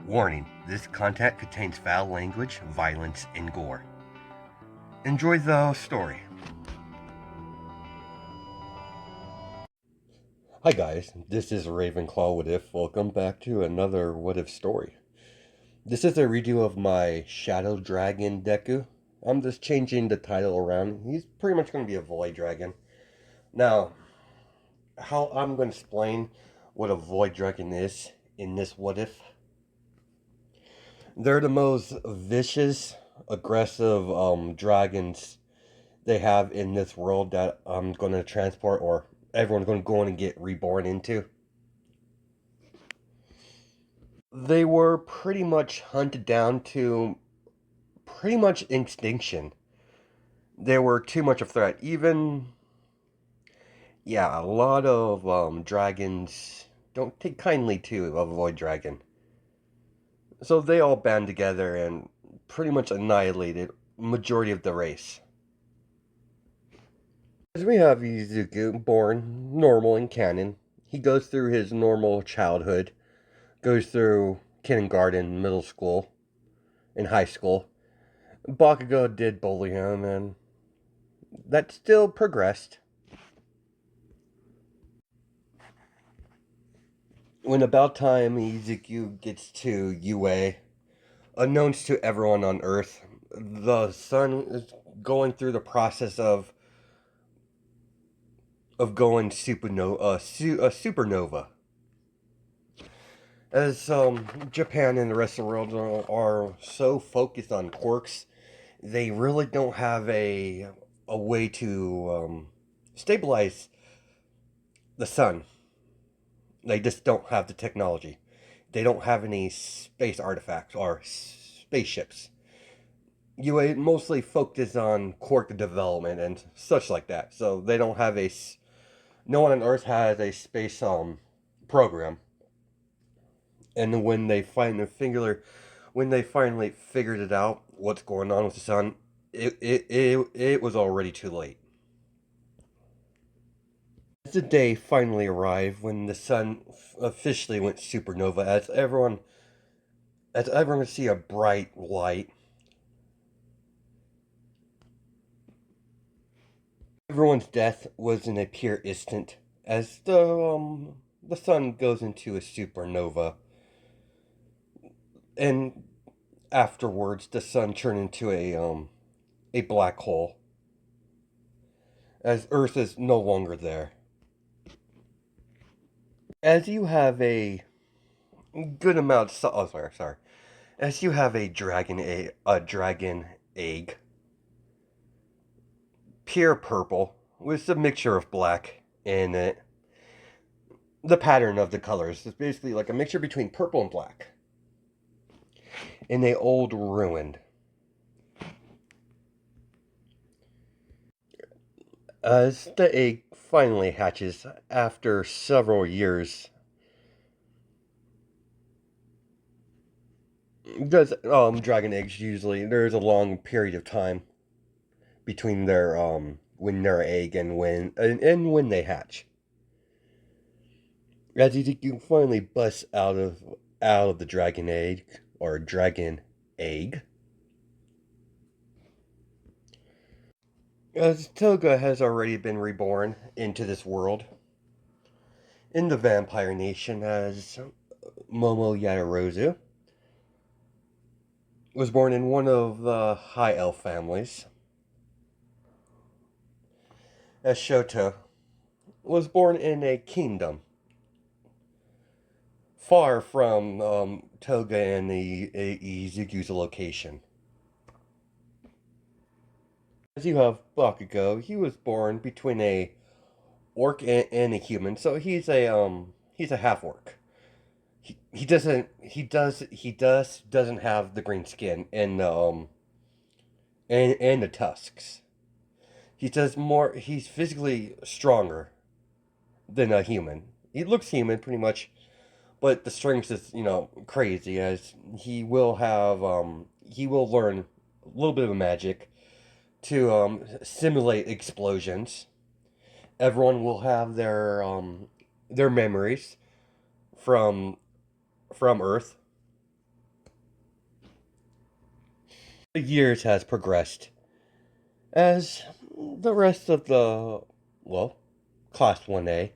Warning, this content contains foul language, violence, and gore. Enjoy the story. Hi guys, this is Ravenclaw What If. Welcome back to another What If story. This is a redo of my Shadow Dragon deku. I'm just changing the title around. He's pretty much going to be a Void Dragon. Now, how I'm going to explain what a Void Dragon is in this What If. They're the most vicious, aggressive dragons they have in this world that I'm going to transport, or everyone's going to go in and get reborn into. They were pretty much hunted down to pretty much extinction. They were too much of a threat. Even, yeah, a lot of dragons don't take kindly to a void dragon. So they all band together and pretty much annihilated majority of the race. As we have Izuku, born normal in canon. He goes through his normal childhood, goes through kindergarten, middle school, and high school. Bakugo did bully him, and that still progressed. When about time Izuku gets to UA, unknowns to everyone on Earth, the sun is going through the process going supernova. As Japan and the rest of the world are so focused on quirks, they really don't have a way to stabilize the sun. They just don't have the technology. They don't have any space artifacts or spaceships. UA mostly focus on quirk development and such like that. So they don't have no one on Earth has a space program. And when they finally figured it out, what's going on with the sun, it was already too late. As the day finally arrived when the sun officially went supernova, as everyone could see a bright light, everyone's death was in a pure instant as the sun goes into a supernova, and afterwards the sun turned into a black hole as Earth is no longer there. As you have a good amount oh sorry, as you have a dragon egg, pure purple with a mixture of black in it. The pattern of the colors is basically like a mixture between purple and black in a old ruin. As the egg finally hatches after several years, because dragon eggs usually there's a long period of time between their when they're egg and when they hatch. As you finally bust out of the dragon egg or dragon egg, as Toga has already been reborn into this world in the vampire nation as Momo Yadarozu was born in one of the high elf families, as Shoto was born in a kingdom far from Toga and Izuku's location. As you have Bakugo, he was born between a orc and a human, so he's a half orc. He doesn't have the green skin and and the tusks. He's physically stronger than a human. He looks human pretty much, but the strength is, crazy, as he will learn a little bit of magic to simulate explosions. Everyone will have their memories from from Earth, The years has progressed as the rest of the, well, Class 1A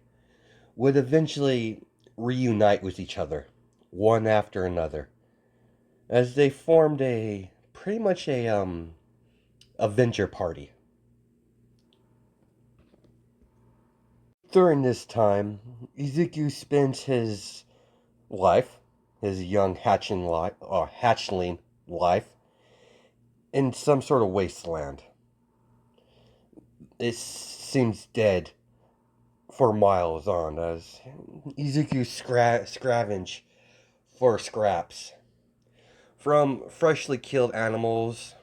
would eventually reunite with each other, one after another, as they formed a pretty much a Avenger party. During this time, Ezekiel spends his life, his young hatchling life, in some sort of wasteland. It seems dead for miles on as Ezekiel scavenge for scraps from freshly killed animals,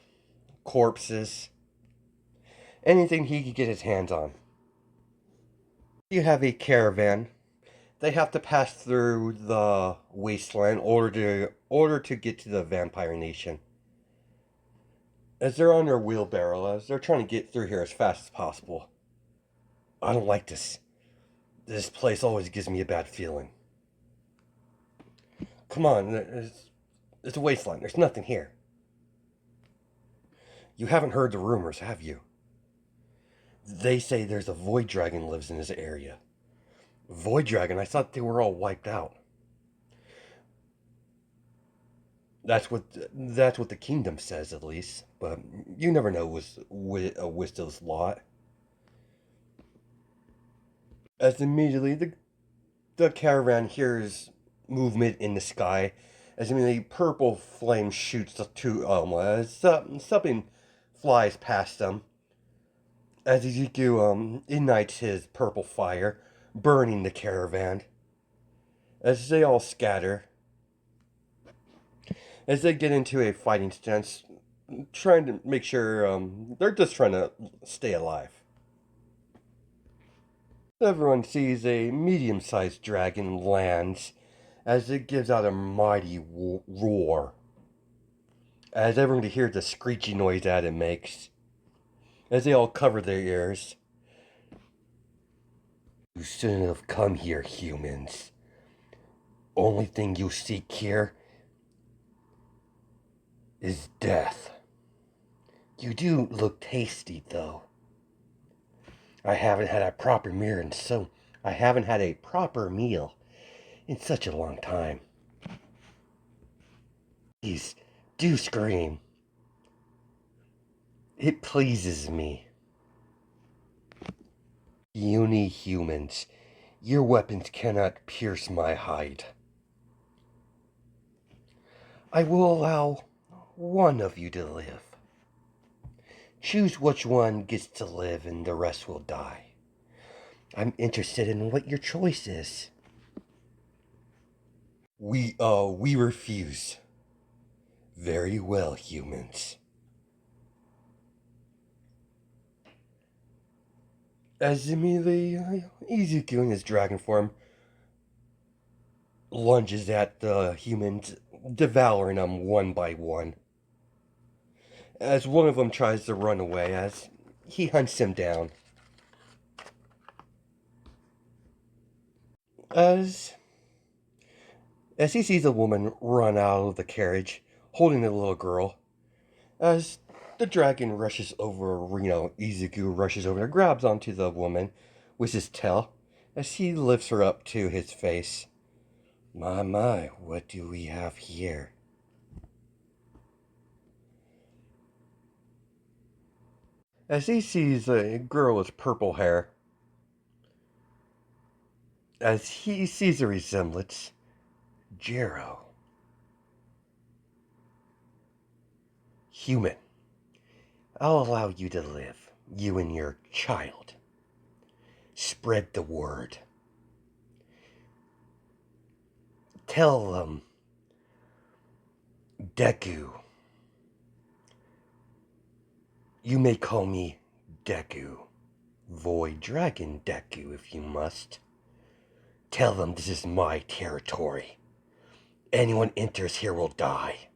corpses, anything he could get his hands on. You have a caravan. They have to pass through the wasteland in order to get to the vampire nation. As they're on their wheelbarrow, as they're trying to get through here as fast as possible. I don't like this. This place always gives me a bad feeling. Come on, it's a wasteland. There's nothing here. You haven't heard the rumors, have you? They say there's a void dragon lives in this area. Void dragon? I thought they were all wiped out. That's what the kingdom says, at least. But you never know with a Wisdom's lot. As immediately the caravan hears movement in the sky, as immediately purple flame shoots to as something flies past them. As Ezekiel ignites his purple fire, burning the caravan. As they all scatter, as they get into a fighting stance, trying to make sure they're just trying to stay alive. Everyone sees a medium-sized dragon lands as it gives out a mighty roar. As everyone hears the screechy noise that it makes. As they all cover their ears. You shouldn't have come here, humans. Only thing you seek here is death. You do look tasty, though. I haven't had a proper meal in such a long time. Please, do scream. It pleases me. Puny humans, your weapons cannot pierce my hide. I will allow one of you to live. Choose which one gets to live and the rest will die. I'm interested in what your choice is. We refuse. Very well, humans. As immediately Ezekiel in his dragon form lunges at the humans, devouring them one by one. As one of them tries to run away, as he hunts him down. As he sees a woman run out of the carriage, holding a little girl, as the dragon rushes over, Ezekiel rushes over and grabs onto the woman with his tail, as he lifts her up to his face. My, what do we have here? As he sees a girl with purple hair, as he sees a resemblance, Jero. Human, I'll allow you to live, you and your child. Spread the word. Tell them, Deku. You may call me Deku. Void Dragon Deku, if you must. Tell them this is my territory. Anyone enters here will die.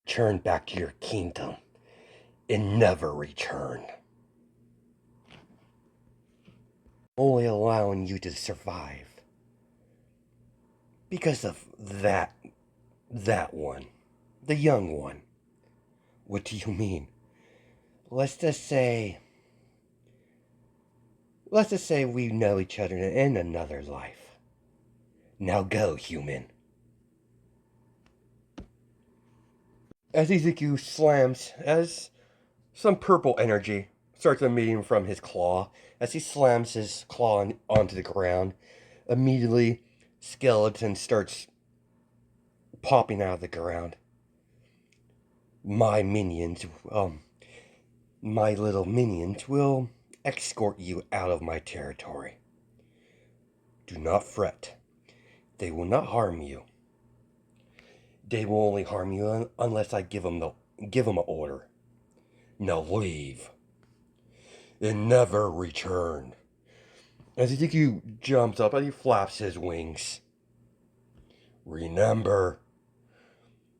Turn back to your kingdom and never return. Only allowing you to survive. Because of that one. The young one. What do you mean? Let's just say... Let's just say we know each other in another life. Now go, human. As Izuku slams, as some purple energy starts emitting from his claw, as he slams his claw onto the ground, immediately skeleton starts popping out of the ground. My minions, my little minions will escort you out of my territory. Do not fret. They will not harm you. They will only harm you unless I give them an order. Now leave and never return. As Izuku jumps up and he flaps his wings. Remember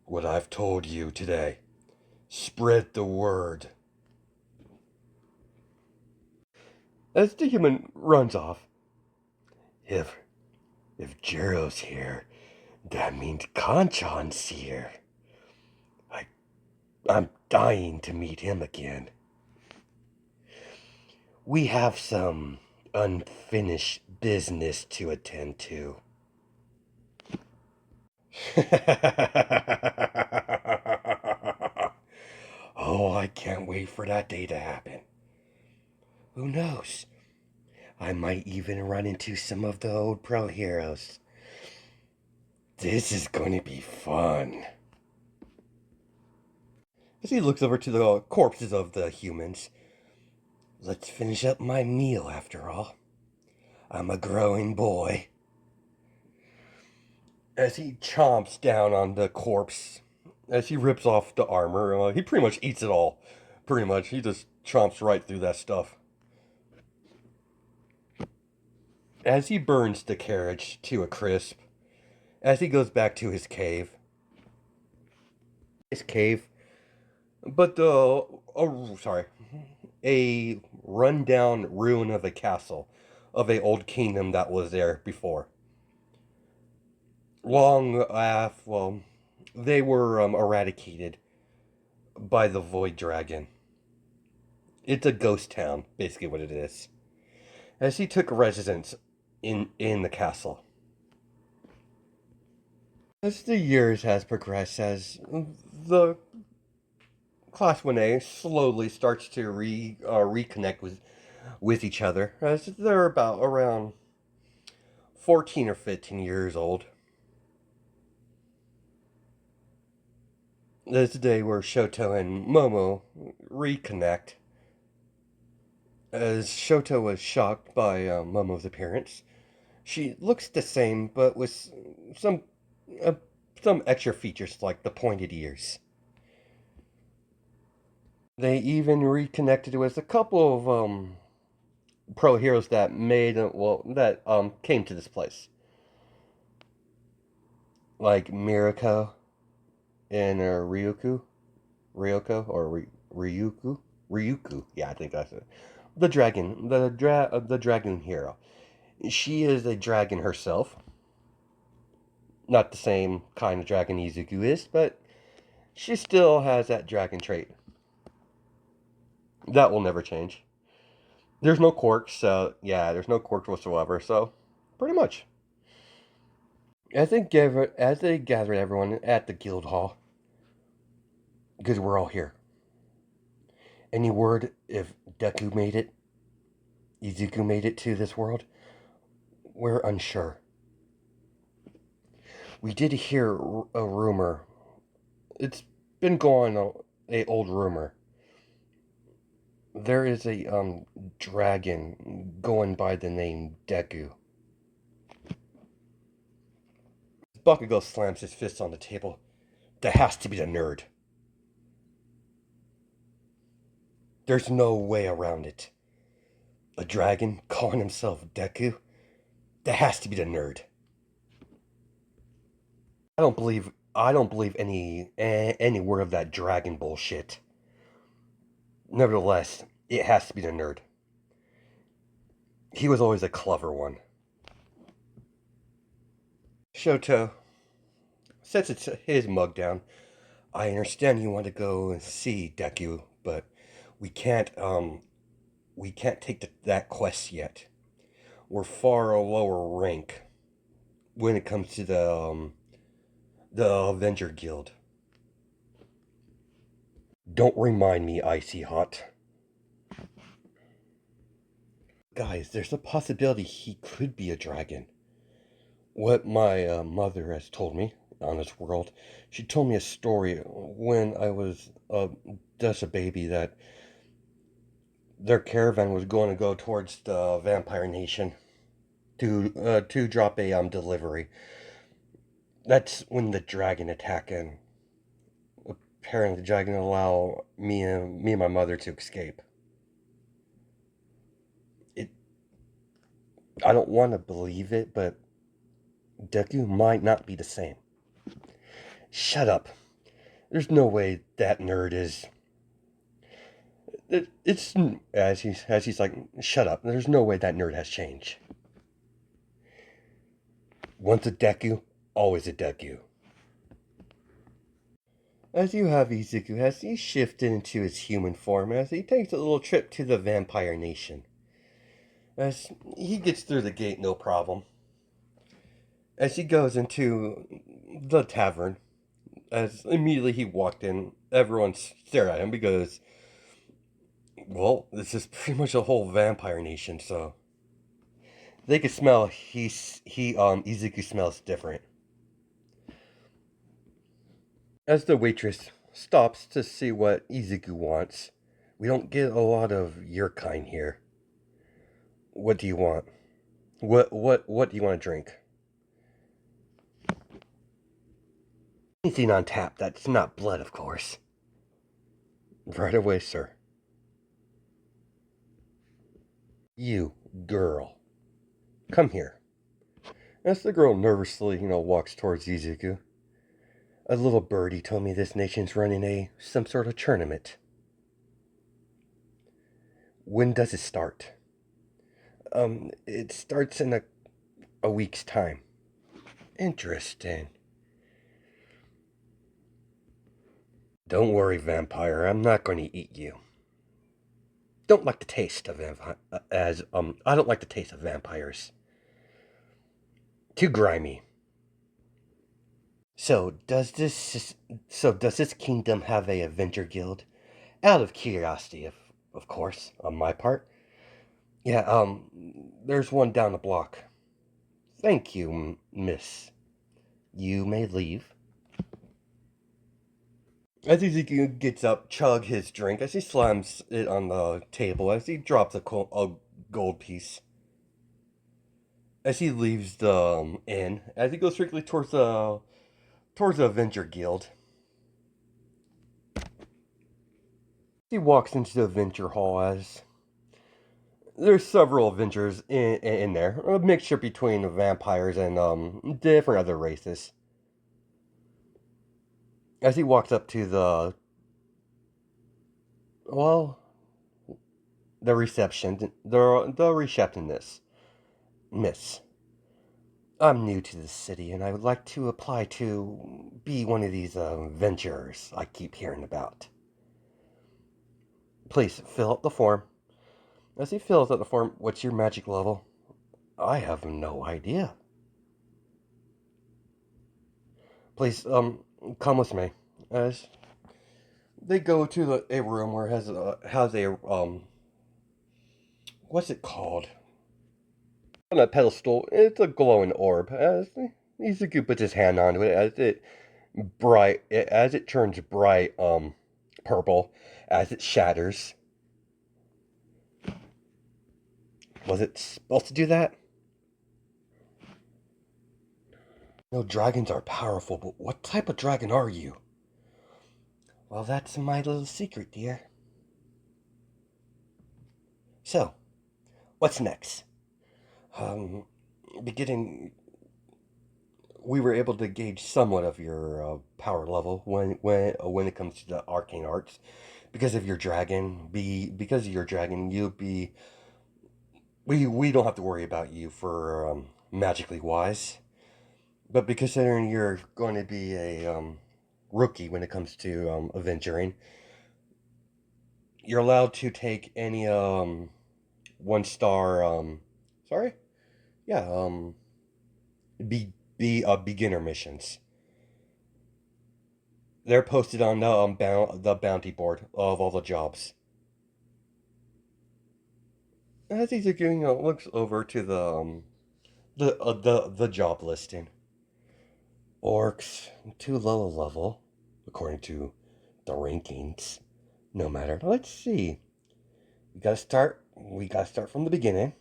what I've told you today. Spread the word. As the human runs off. If Jiro's here, that means Kanchan's here. I'm dying to meet him again. We have some unfinished business to attend to. Oh, I can't wait for that day to happen. Who knows? I might even run into some of the old pro heroes. This is going to be fun. As he looks over to the corpses of the humans. Let's finish up my meal after all. I'm a growing boy. As he chomps down on the corpse, as he rips off the armor, he pretty much eats it all. Pretty much. He just chomps right through that stuff. As he burns the carriage to a crisp, as he goes back to his cave. But a rundown ruin of a castle, of a old kingdom that was there before. They were eradicated by the Void Dragon. It's a ghost town, basically what it is. As he took residence in the castle. As the years has progressed, as the Class 1A slowly starts to reconnect with each other, as they're about around 14 or 15 years old. There's a day where Shoto and Momo reconnect. As Shoto was shocked by Momo's appearance, she looks the same, but with some uh, some extra features like the pointed ears. They even reconnected with a couple of pro heroes that came to this place, like Mirako and Ryuku. Yeah, I think that's it. The dragon hero. She is a dragon herself. Not the same kind of dragon Izuku is, but she still has that dragon trait. That will never change. There's no quirks, so yeah, there's no quirks whatsoever, so pretty much. As they gathered everyone at the guild hall, because we're all here. Any word if Deku made it? Izuku made it to this world? We're unsure. We did hear a rumor. It's been going a old rumor. There is a dragon going by the name Deku. Bakugo slams his fist on the table. That has to be the nerd. There's no way around it. A dragon calling himself Deku? That has to be the nerd. I don't believe any word of that dragon bullshit. Nevertheless, it has to be the nerd. He was always a clever one. Shoto sets his mug down. I understand you want to go and see Deku, but we can't we can't take that quest yet. We're far a lower rank when it comes to the Avenger Guild. Don't remind me, Icy Hot. Guys, there's a possibility he could be a dragon. What my mother has told me on this world, she told me a story when I was just a baby that their caravan was going to go towards the Vampire Nation to drop a delivery. That's when the dragon attacked, and apparently the dragon allow me and my mother to escape. It I don't want to believe it, but Deku might not be the same. Shut up. There's no way that nerd is. It's as he's like, shut up. There's no way that nerd has changed. Once a Deku, always a Deku. As you have Izuku, as he shifted into his human form, as he takes a little trip to the Vampire Nation. As he gets through the gate, no problem. As he goes into the tavern, as immediately he walked in, everyone stared at him because, well, this is pretty much a whole Vampire Nation, so they could smell Izuku smells different. As the waitress stops to see what Izuku wants, we don't get a lot of your kind here. What do you want? What do you want to drink? Anything on tap that's not blood, of course. Right away, sir. You, girl. Come here. As the girl nervously, walks towards Izuku. A little birdie told me this nation's running some sort of tournament. When does it start? It starts in a week's time. Interesting. Don't worry, vampire. I'm not going to eat you. Don't like the taste of I don't like the taste of vampires. Too grimy. So does this kingdom have a Avenger Guild? Out of curiosity, of course, on my part. Yeah, there's one down the block. Thank you, miss. You may leave. As Ezekiel gets up, chug his drink, as he slams it on the table, as he drops a gold piece. As he leaves the inn, as he goes strictly towards the Avenger Guild. He walks into the Avenger Hall as there's several Avengers in there, a mixture between vampires and different other races. As he walks up to well, the receptionist, Miss. I'm new to this city and I would like to apply to be one of these ventures I keep hearing about. Please fill out the form. As he fills out the form, what's your magic level? I have no idea. Please, come with me. As they go to a room where has a what's it called? On a pedestal, it's a glowing orb. As Izuku puts his hand onto it, as it turns bright, purple, as it shatters. Was it supposed to do that? No, dragons are powerful, but what type of dragon are you? Well, that's my little secret, dear. So, what's next? Um, beginning, we were able to gauge somewhat of your power level when it comes to the arcane arts, because of your dragon. Because of your dragon, you'll be. We don't have to worry about you for magically wise, but because considering you're going to be rookie when it comes to adventuring. You're allowed to take any 1 star sorry, yeah, be beginner missions. They're posted on the bounty board of all the jobs. As he's looks over to the job listing. Orcs too low a level, according to the rankings. No matter. Let's see. We gotta start. We gotta start from the beginning.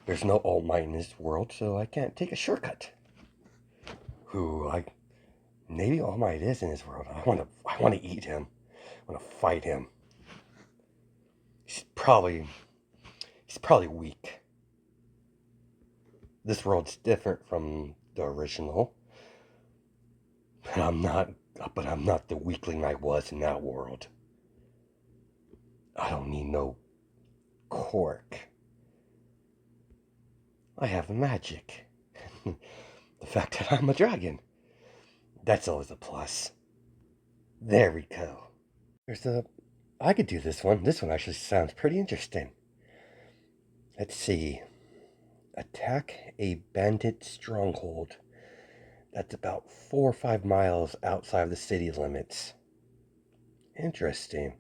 There's no All Might in this world, so I can't take a shortcut. Who I maybe All Might is in this world. I wanna eat him. I wanna fight him. He's probably weak. This world's different from the original. But I'm not the weakling I was in that world. I don't need no cork. I have magic. The fact that I'm a dragon. That's always a plus. There we go. I could do this one. This one actually sounds pretty interesting. Let's see. Attack a bandit stronghold. That's about 4 or 5 miles outside of the city limits. Interesting.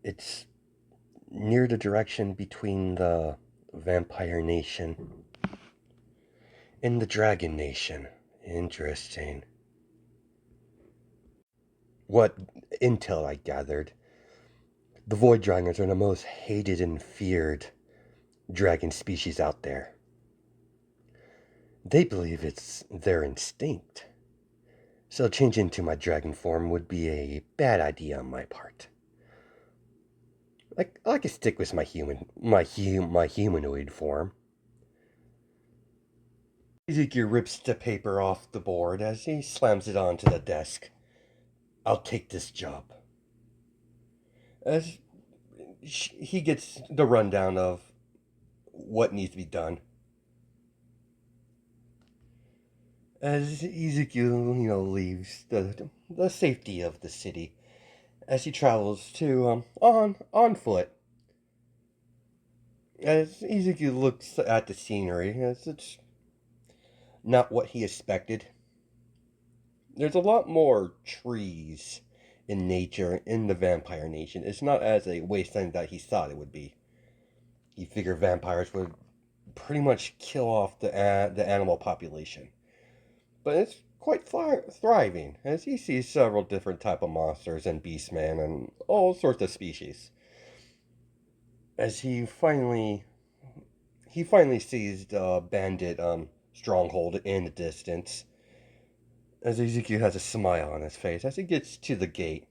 It's near the direction between the Vampire Nation and the Dragon Nation. Interesting. What intel I gathered, the Void Dragons are the most hated and feared dragon species out there. They believe it's their instinct. So changing into my dragon form would be a bad idea on my part. I like to stick with my humanoid form. Ezekiel rips the paper off the board as he slams it onto the desk. I'll take this job. As he gets the rundown of what needs to be done. As Ezekiel, leaves the safety of the city, as he travels to on foot. As Ezekiel looks at the scenery, as it's not what he expected. There's a lot more trees in nature in the Vampire Nation. It's not as a wasteland that he thought it would be. He figured vampires would pretty much kill off the animal population, but it's quite thriving as he sees several different type of monsters and beastmen and all sorts of species. As he finally sees the bandit stronghold in the distance. As Ezekiel has a smile on his face as he gets to the gate.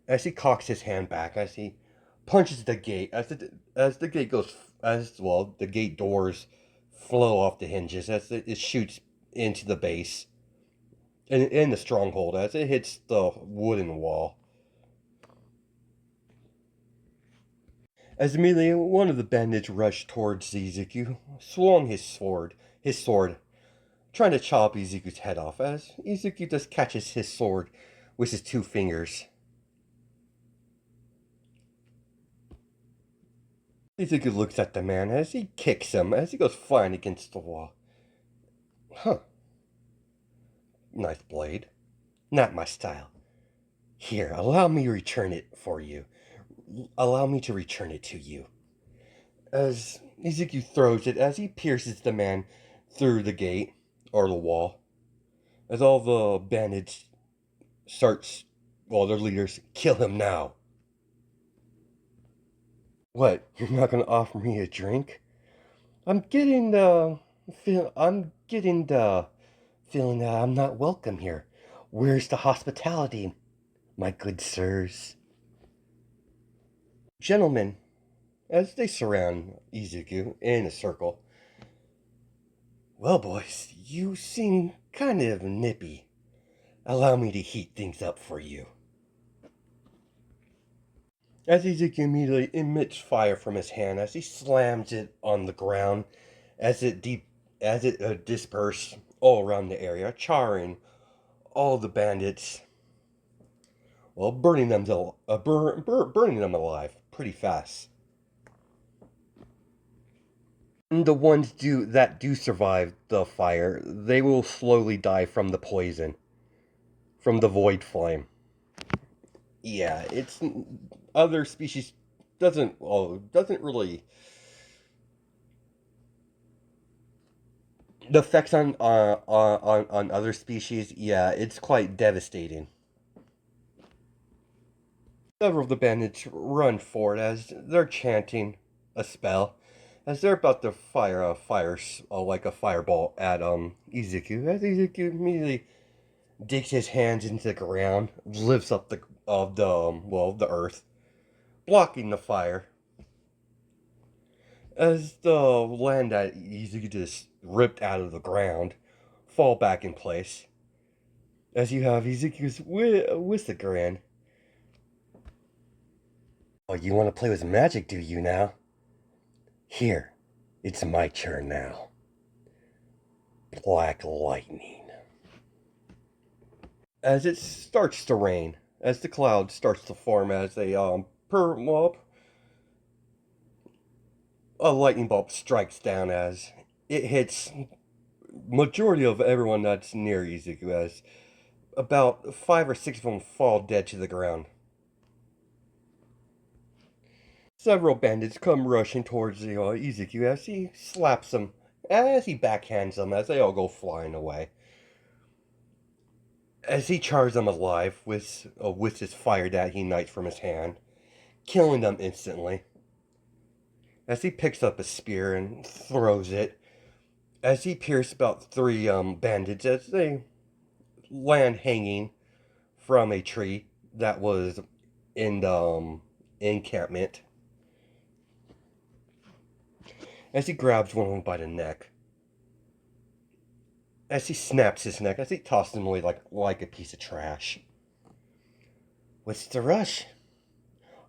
As he cocks his hand back, as he punches the gate, as the gate goes, the gate doors flow off the hinges as it shoots into the base in the stronghold as it hits the wooden wall. As immediately one of the bandits rushed towards Ezekiel, swung his sword, trying to chop Ezekiel's head off, as Ezekiel just catches his sword with his 2 fingers. Ezekiel looks at the man as he kicks him as he goes flying against the wall. Huh. Nice blade. Not my style. Here, allow me to return it for you. Allow me to return it to you. As Ezekiel throws it, as he pierces the man through the gate, or the wall. As all the bandits their leaders, kill him now. What, you're not gonna offer me a drink? I'm getting the feeling that I'm not welcome here. Where's the hospitality, my good sirs? Gentlemen, as they surround Izuku in a circle. Well, boys, you seem kind of nippy. Allow me to heat things up for you. As Izuku immediately emits fire from his hand as he slams it on the ground, as it disperses all around the area, charring all the bandits, well, burning them alive pretty fast. And the ones that do survive the fire, they will slowly die from the poison, from the void flame. Yeah, it's other species doesn't really the effects on other species. Yeah, it's quite devastating. Several of the bandits run forward as they're chanting a spell, as they're about to fire like a fireball at Izuku. As Izuku immediately digs his hands into the ground, lifts up the earth, blocking the fire. As the land that Izuku just ripped out of the ground fall back in place. As you have Izuku's with the grin. Oh, you want to play with magic, do you now? Here, it's my turn now. Black lightning. As it starts to rain, as the cloud starts to form, as a lightning bolt strikes down, as it hits majority of everyone that's near Izuku, as about 5 or 6 of them fall dead to the ground. Several bandits come rushing towards Izuku as he slaps them, as he backhands them, as they all go flying away. As he charges them alive with his fire that he ignites from his hand, killing them instantly. As he picks up a spear and throws it, as he pierces about 3 bandits as they land hanging from a tree that was in the encampment. As he grabs one of them by the neck, as he snaps his neck, as he tosses him away like a piece of trash. What's the rush?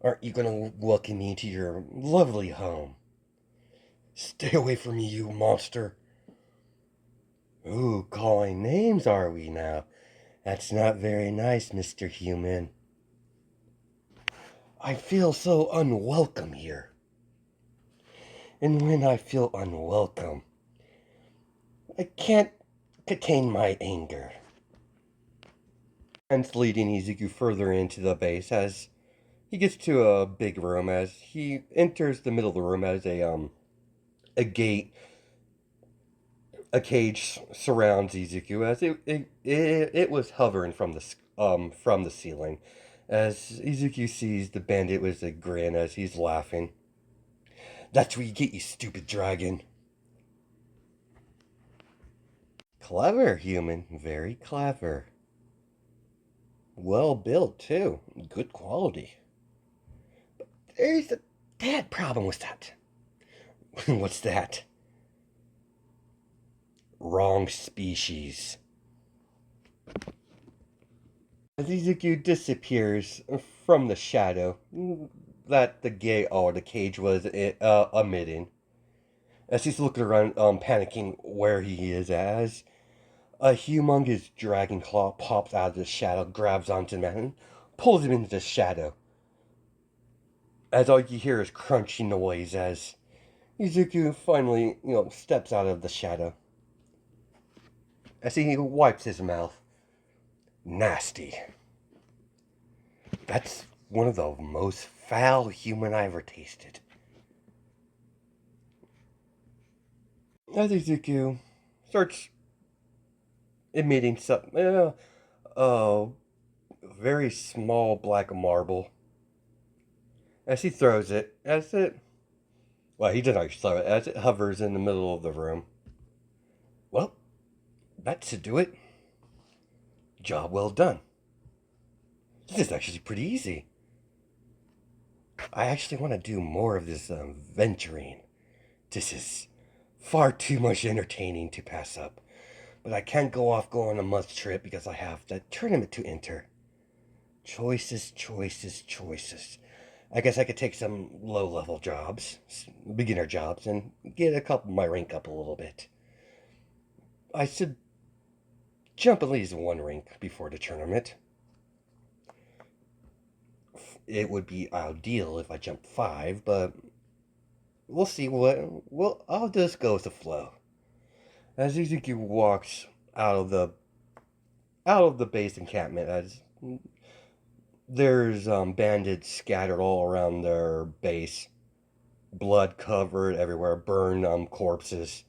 Aren't you gonna welcome me to your lovely home? Stay away from me, you monster. Ooh, calling names are we now? That's not very nice, Mr. Human. I feel so unwelcome here. And when I feel unwelcome, I can't contain my anger. And leading Izuku further into the base as he gets to a big room, as he enters the middle of the room as a gate, a cage surrounds Izuku as it was hovering from the ceiling. As Izuku sees the bandit with a grin as he's laughing. That's where you get, you stupid dragon. Clever, human. Very clever. Well built, too. Good quality. But there's a bad problem with that. What's that? Wrong species. As Izuku disappears from the shadow that the cage was emitting, as he's looking around, panicking where he is, as a humongous dragon claw pops out of the shadow, grabs onto the man, and pulls him into the shadow. As all you hear is crunching noise as Izuku finally, steps out of the shadow. As he wipes his mouth. Nasty. That's one of the most foul human I ever tasted. As Izuku starts emitting a very small black marble, as he throws it, he doesn't actually throw it, as it hovers in the middle of the room. Well, that should do it. Job well done. This is actually pretty easy. I actually want to do more of this venturing. This is far too much entertaining to pass up. But I can't go on a month trip because I have the tournament to enter. Choices, choices, choices. I guess I could take some low-level jobs, beginner jobs, and get my rank up a little bit. I should jump at least one rank before the tournament. It would be ideal if I jump 5, but we'll see I'll just go with the flow. As Izuki walks out of the base encampment, as there's bandits scattered all around their base, blood covered everywhere, burned corpses.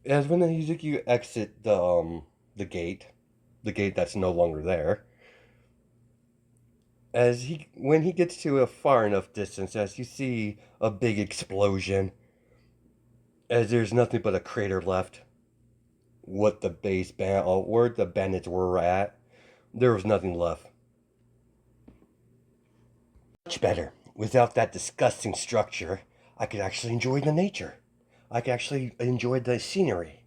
As when Izuki exit the gate, that's no longer there, when he gets to a far enough distance, as you see a big explosion, as there's nothing but a crater left. What the where the bandits were at, there was nothing left. Much better. Without that disgusting structure, I could actually enjoy the nature. I could actually enjoy the scenery.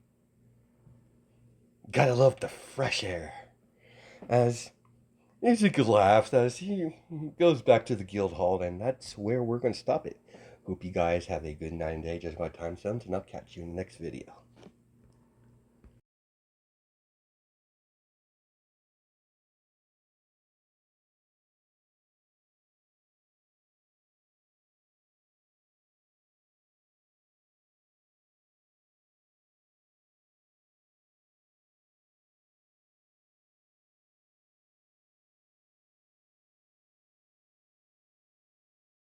Gotta love the fresh air. As Izuku laughs as he goes back to the guild hall, and that's where we're going to stop it. Hope you guys have a good night and day. Just my time zones, and I'll catch you in the next video.